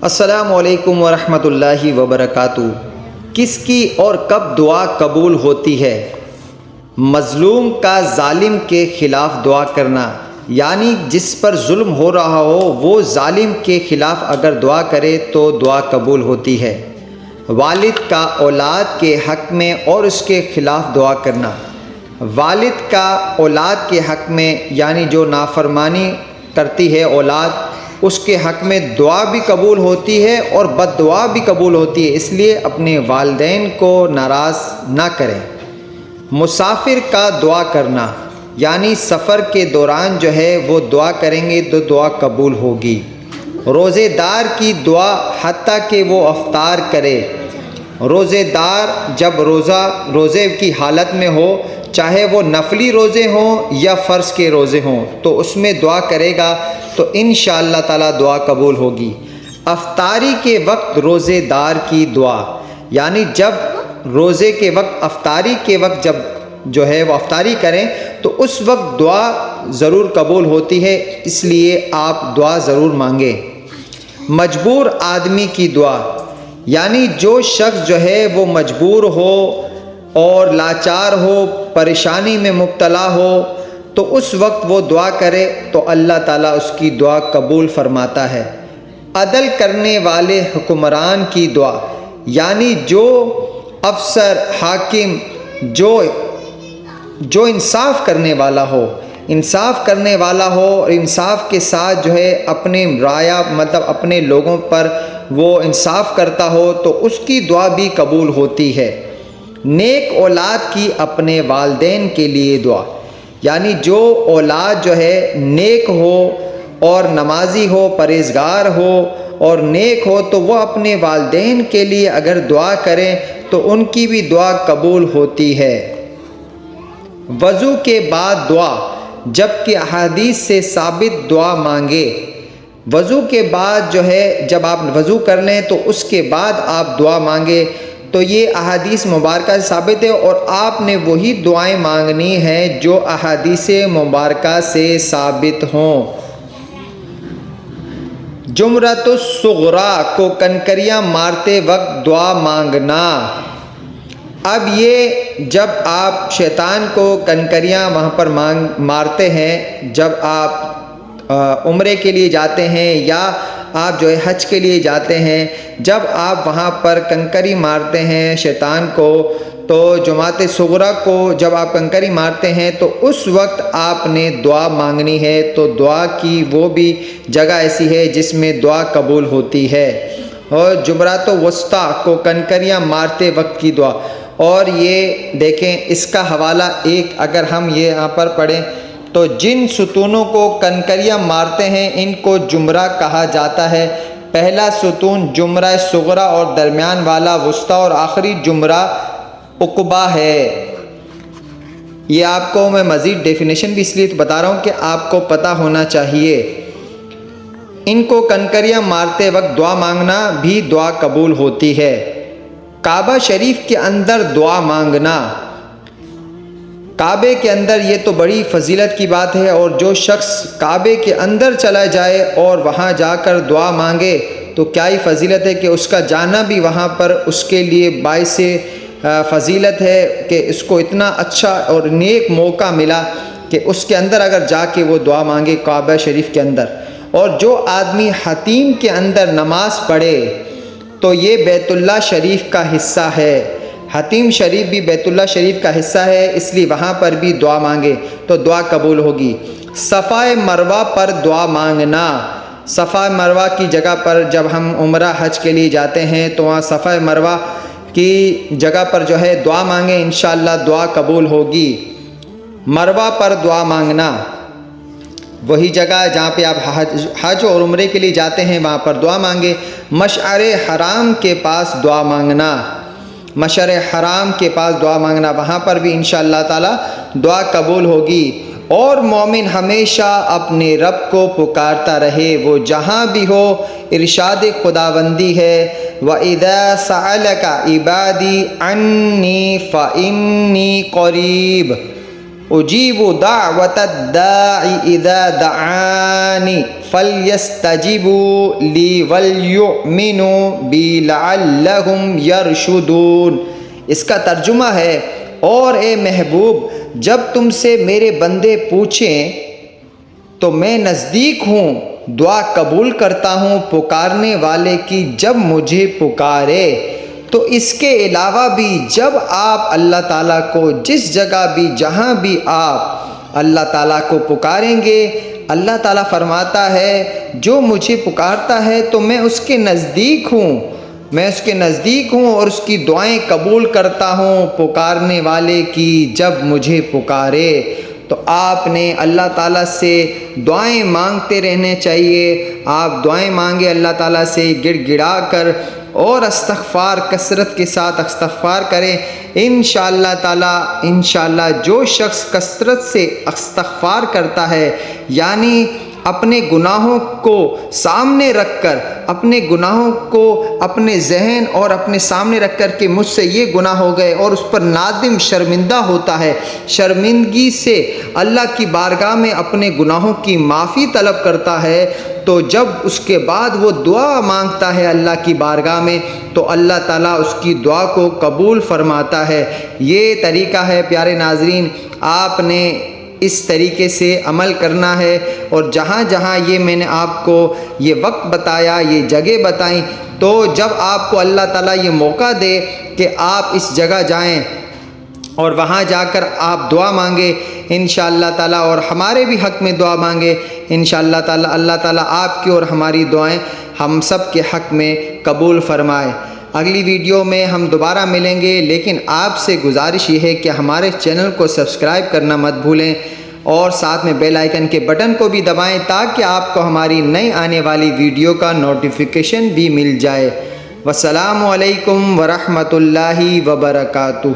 السلام علیکم ورحمۃ اللہ وبرکاتہ۔ کس کی اور کب دعا قبول ہوتی ہے؟ مظلوم کا ظالم کے خلاف دعا کرنا، یعنی جس پر ظلم ہو رہا ہو وہ ظالم کے خلاف اگر دعا کرے تو دعا قبول ہوتی ہے۔ والد کا اولاد کے حق میں اور اس کے خلاف دعا کرنا، والد کا اولاد کے حق میں یعنی جو نافرمانی کرتی ہے اولاد، اس کے حق میں دعا بھی قبول ہوتی ہے اور بد دعا بھی قبول ہوتی ہے، اس لیے اپنے والدین کو ناراض نہ کریں۔ مسافر کا دعا کرنا، یعنی سفر کے دوران جو ہے وہ دعا کریں گے تو دعا قبول ہوگی۔ روزے دار کی دعا حتیٰ کہ وہ افطار کرے، روزے دار جب روزے کی حالت میں ہو، چاہے وہ نفلی روزے ہوں یا فرض کے روزے ہوں، تو اس میں دعا کرے گا تو انشاءاللہ تعالی دعا قبول ہوگی۔ افطاری کے وقت روزے دار کی دعا، یعنی جب روزے کے وقت افطاری کے وقت جب جو ہے وہ افطاری کریں تو اس وقت دعا ضرور قبول ہوتی ہے، اس لیے آپ دعا ضرور مانگیں۔ مجبور آدمی کی دعا، یعنی جو شخص جو ہے وہ مجبور ہو اور لاچار ہو، پریشانی میں مبتلا ہو، تو اس وقت وہ دعا کرے تو اللہ تعالیٰ اس کی دعا قبول فرماتا ہے۔ عدل کرنے والے حکمران کی دعا، یعنی جو افسر حاکم جو انصاف کرنے والا ہو، اور انصاف کے ساتھ جو ہے اپنے رعایا مطلب اپنے لوگوں پر وہ انصاف کرتا ہو تو اس کی دعا بھی قبول ہوتی ہے۔ نیک اولاد کی اپنے والدین کے لیے دعا، یعنی جو اولاد جو ہے نیک ہو اور نمازی ہو، پرہیزگار ہو اور نیک ہو تو وہ اپنے والدین کے لیے اگر دعا کریں تو ان کی بھی دعا قبول ہوتی ہے۔ وضو کے بعد دعا، جبکہ احادیث سے ثابت دعا مانگے۔ وضو کے بعد جو ہے جب آپ وضو کر لیں تو اس کے بعد آپ دعا مانگے، تو یہ احادیث مبارکہ سے ثابت ہے اور آپ نے وہی دعائیں مانگنی ہیں جو احادیث مبارکہ سے ثابت ہوں۔ جمرۃ الصغریٰ کو کنکریاں مارتے وقت دعا مانگنا۔ اب یہ جب آپ شیطان کو کنکریاں وہاں پر مارتے ہیں، جب آپ عمرے کے لیے جاتے ہیں یا آپ جو ہے حج کے لیے جاتے ہیں، جب آپ وہاں پر کنکری مارتے ہیں شیطان کو، تو جمعۃ صغریٰ کو جب آپ کنکری مارتے ہیں تو اس وقت آپ نے دعا مانگنی ہے، تو دعا کی وہ بھی جگہ ایسی ہے جس میں دعا قبول ہوتی ہے۔ اور جمرۃ الوسطیٰ کو کنکریاں مارتے وقت کی دعا، اور یہ دیکھیں اس کا حوالہ ایک اگر ہم یہ یہاں پر پڑھیں تو جن ستونوں کو کنکریاں مارتے ہیں ان کو جمرہ کہا جاتا ہے۔ پہلا ستون جمرہ صغریٰ اور درمیان والا وسطیٰ اور آخری جمرہ عقبہ ہے۔ یہ آپ کو میں مزید ڈیفینیشن بھی اس لیے بتا رہا ہوں کہ آپ کو پتہ ہونا چاہیے۔ ان کو کنکریاں مارتے وقت دعا مانگنا بھی دعا قبول ہوتی ہے۔ کعبہ شریف کے اندر دعا مانگنا، کعبے کے اندر یہ تو بڑی فضیلت کی بات ہے، اور جو شخص کعبے کے اندر چلا جائے اور وہاں جا کر دعا مانگے تو کیا ہی فضیلت ہے کہ اس کا جانا بھی وہاں پر اس کے لیے باعث فضیلت ہے کہ اس کو اتنا اچھا اور نیک موقع ملا کہ اس کے اندر اگر جا کے وہ دعا مانگے کعبہ شریف کے اندر۔ اور جو آدمی حتیم کے اندر نماز پڑھے تو یہ بیت اللہ شریف کا حصہ ہے، حتیم شریف بھی بیت اللہ شریف کا حصہ ہے، اس لیے وہاں پر بھی دعا مانگے تو دعا قبول ہوگی۔ صفا مروہ پر دعا مانگنا، صفا مروہ کی جگہ پر جب ہم عمرہ حج کے لیے جاتے ہیں تو وہاں صفا مروہ کی جگہ پر جو ہے دعا مانگیں، انشاءاللہ دعا قبول ہوگی۔ مروہ پر دعا مانگنا، وہی جگہ جہاں پہ آپ حج اور عمرے کے لیے جاتے ہیں وہاں پر دعا مانگے۔ مشعر حرام کے پاس دعا مانگنا، مشعر حرام کے پاس دعا مانگنا، وہاں پر بھی انشاءاللہ تعالی دعا قبول ہوگی۔ اور مومن ہمیشہ اپنے رب کو پکارتا رہے، وہ جہاں بھی ہو۔ ارشاد خداوندی ہے وَإِذَا سَأَلَكَ عِبَادِي عَنِّي فَإِنِّي قَرِيبٌ، اجیب دعوت الداعی اذا دعانی فلیستجیبوا لی ولیؤمنوا بی لعلہم یرشدون۔ اس کا ترجمہ ہے، اور اے محبوب جب تم سے میرے بندے پوچھیں تو میں نزدیک ہوں، دعا قبول کرتا ہوں پکارنے والے کی جب مجھے پکارے۔ تو اس کے علاوہ بھی جب آپ اللہ تعالیٰ کو جس جگہ بھی جہاں بھی آپ اللہ تعالیٰ کو پکاریں گے، اللہ تعالیٰ فرماتا ہے جو مجھے پکارتا ہے تو میں اس کے نزدیک ہوں، میں اس کے نزدیک ہوں اور اس کی دعائیں قبول کرتا ہوں پکارنے والے کی جب مجھے پکارے۔ تو آپ نے اللہ تعالیٰ سے دعائیں مانگتے رہنے چاہیے۔ آپ دعائیں مانگے اللہ تعالیٰ سے گڑ گڑا کر، اور استغفار کثرت کے ساتھ استغفار کریں۔ انشاءاللہ تعالیٰ انشاءاللہ جو شخص کثرت سے استغفار کرتا ہے، یعنی اپنے گناہوں کو سامنے رکھ کر، اپنے گناہوں کو اپنے ذہن اور اپنے سامنے رکھ کر کہ مجھ سے یہ گناہ ہو گئے، اور اس پر نادم شرمندہ ہوتا ہے، شرمندگی سے اللہ کی بارگاہ میں اپنے گناہوں کی معافی طلب کرتا ہے، تو جب اس کے بعد وہ دعا مانگتا ہے اللہ کی بارگاہ میں تو اللہ تعالیٰ اس کی دعا کو قبول فرماتا ہے۔ یہ طریقہ ہے پیارے ناظرین، آپ نے اس طریقے سے عمل کرنا ہے، اور جہاں جہاں یہ میں نے آپ کو یہ وقت بتایا، یہ جگہ بتائیں، تو جب آپ کو اللہ تعالیٰ یہ موقع دے کہ آپ اس جگہ جائیں اور وہاں جا کر آپ دعا مانگے انشاءاللہ تعالیٰ، اور ہمارے بھی حق میں دعا مانگے انشاءاللہ تعالیٰ، اللہ تعالیٰ آپ کی اور ہماری دعائیں ہم سب کے حق میں قبول فرمائے۔ اگلی ویڈیو میں ہم دوبارہ ملیں گے، لیکن آپ سے گزارش یہ ہے کہ ہمارے چینل کو سبسکرائب کرنا مت بھولیں، اور ساتھ میں بیل آئیکن کے بٹن کو بھی دبائیں تاکہ آپ کو ہماری نئی آنے والی ویڈیو کا نوٹیفیکیشن بھی مل جائے۔ والسلام علیکم ورحمۃ اللہ وبرکاتہ۔